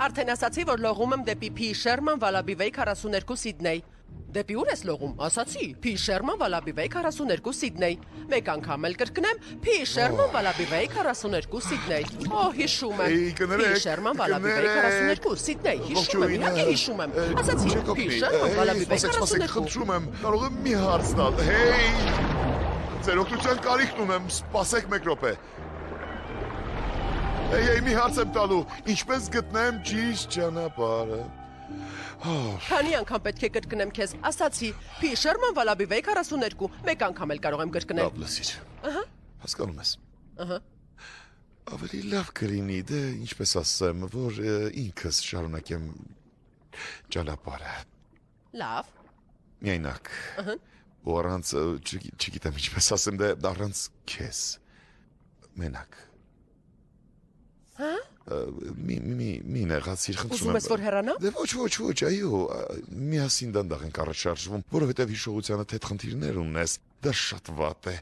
Արդեն ասացի, որ լողում եմ դեպի P. Sherman Wallaby Way 42 Սիդնեյ։ Դեպի ուր ես լողում, ասացի, P. Sherman Wallaby Way 42 Սիդնեյ։ Մեկ անգամ էլ կրկնեմ, P. Sherman Wallaby Way 42 Սիդնեյ։ Օ, հիշում եմ։ P. Sherman Wallaby Way 42 Սիդնեյ, հիշում եմ, իհարկե հիշում եմ։ Ասացի, P. Sherman Wallaby Way 42։ Խնդրում եմ, կարող եմ մի հարց տալ։ Հեյ, ձեր օգնության կարիքն ունեմ, սպասեք մեկ րոպե։ Հեյ, մի հարց եմ տալու, ինչպես գտնեմ ճիշտ ճանապարհը։ Քանի անգամ պետք է կրկնեմ քեզ, ասացի, P. Sherman Wallaby Way 42, մեկ անգամ էլ կարող եմ կրկնել։ Լավ լսիր։ Հասկանում ես։ Ահա։ Ավելի լավ կլինի, դե ինչպես ասեմ, որ ինքս շարունակեմ ճանապարհը։ Լավ։ Միայնակ։ Ու առանց, չգիտեմ ինչպես ասեմ, դե առանց քեզ։ Մենակ։ Հա? Մի նեղացիր, խնդրում եմ։ Ուզում ես որ հեռանա։ Դե ոչ, այո, միասին դանդաղ ենք առաջ շարժվում, որովհետև հիշողությանը թեթ խնդիրներ ունես, դա շատ վատ է։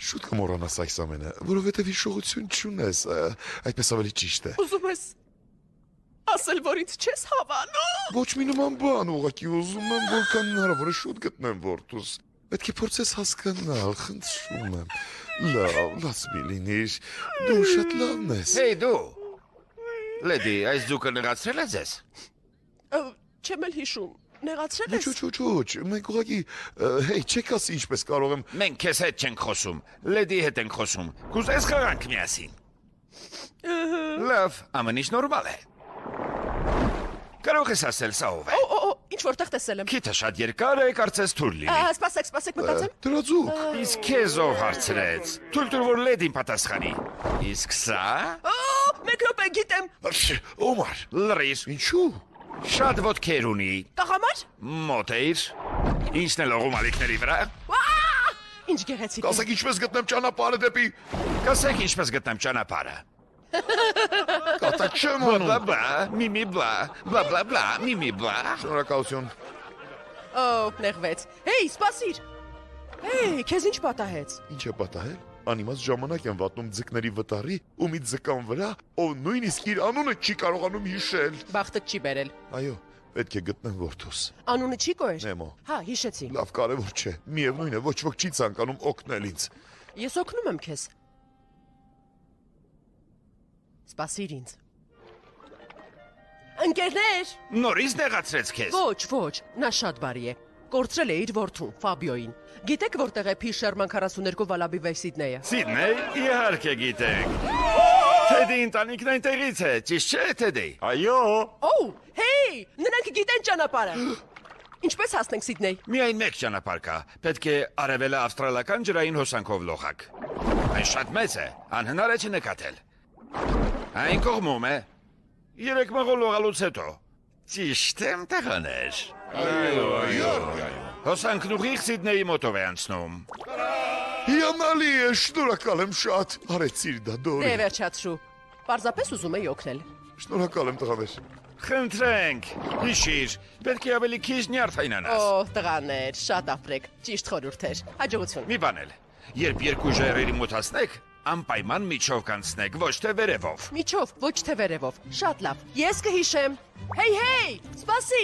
Շուտ կմոռանաս այս ամենը, որովհետև հիշողություն չունես, այդպես ավելի ճիշտ է։ Ուզում ես ասել, որ ինձ չես հավանում։ Ոչ մի նման բան, ուղղակի ուզում եմ, որքան հնարավոր է շուտ գտնեմ որդուս։ Պետք է փորձես հասկանալ, խնդրում եմ։ Լավ, լաց մի լինիր, դու շատ լավն ես։ Հեյ դու, լեդի, այս ձուկը նեղացրել է ձեզ։ Չեմ էլ հիշում, նեղացրել ես։ Ոչ, մենք ուղղակի, հեյ, չեք ասի ինչպես կարող եմ։ Մենք քեզ հետ չենք խոսում, լեդի հետ ենք խոսում, կուզես խաղանք միասին։ Լավ, ամեն ինչ նորմալ է։ Կարող ես ասել սա ով է։ Ինչ որտեղ տեսել եմ։ Քիթը շատ երկար է, կարծես թույլ լինի։ Սպասեք, մտածեմ։ Դրածուկ։ Իսկ քեզ ով հարցրեց։ Թույլ տուր որ լեդին պատասխանի։ Իսկ սա։ Մեկ րոպե գիտեմ։ Օմար։ Լրիր։ Ինչու։ Շատ ոտքեր ունի։ Տղամար։ Մոտ էիր։ Ինչն է լողում ալիքների վրա։ Ինչ գեղեցիկ։ Կասեք ինչպես գտնեմ ճանապարհը դեպի։ Կասեք ինչպես գտնեմ ճանապարհը։ Կատա չեմ Բլա անում։ բլա, միմի բլա, բլա բլա բլա, միմի բլա։ Շնորհակալություն։ Նեղվեց։ Հեյ, սպասիր։ Հեյ, քեզ ինչ պատահեց։ Ինչ է պատահել։ Անիմաց ժամանակ եմ վատնում ձկների վտարի ու մի ձկան վրա, ով նույնիսկ իր անունը չի կարողանում հիշել։ Բախտը չի բերել։ Այո, պետք է գտնեմ որդուս։ Անունը չի կոեր։ Նեմո։ Հա, հիշեցի։ Լավ, կարևոր չէ։ Միևնույն է, ոչ ոք չի ցանկանում օգնել ինձ։ Ես օգնում եմ քեզ։ Սպասիր ինձ։ Ընկերներ։ Նորից նեղացրեց քեզ։ Ոչ, նա շատ բարի է։ Կորցրել է իր որդուն, Ֆաբիոին։ Գիտեք որտեղ է P. Sherman 42 Wallaby Way Սիդնեյը։ Սիդնեյ, իհարկե գիտենք։ Թեդի ընտանիքն այնտեղից է, ճիշտ չէ, Թեդի։ Այո։ Հեյ, նրանք գիտեն ճանապարհը։ Ինչպես հասնենք Սիդնեյ։ Միայն մեկ ճանապարհ կա։ Պետք է արևելը ավստրալիական ջրային հոսանքով լողակ։ Այն շատ մեծ է, անհնար է չնկատել։ Այն կողմում է։ 3 մղոն լողալուց հետո։ Ճիշտ եմ տղաներ։ Այո։ Հոսանքն ուղիղ Սիդնեյի մոտով է անցնում։ Հիանալի է, շնորհակալ եմ շատ։ Արեցիր դա դորի։ Դե վերջացրու։ Պարզապես ուզում էի օգնել։ Շնորհակալ եմ տղաներ։ Խնդրենք, հիշիր, պետք է ավելի քիչ նյարդայնանաս։ Տղաներ, շատ ապրեք, ճիշտ խորհուրդ էր։ Հաջողություն։ Մի բան էլ, երբ երկու ժայռերի մոտ հասնեք, անպայման միջով կանցնեք, ոչ թե վերևով։ Միջով, ոչ թե վերևով։ Շատ լավ։ Ես կհիշեմ։ Հեյ, սպասի։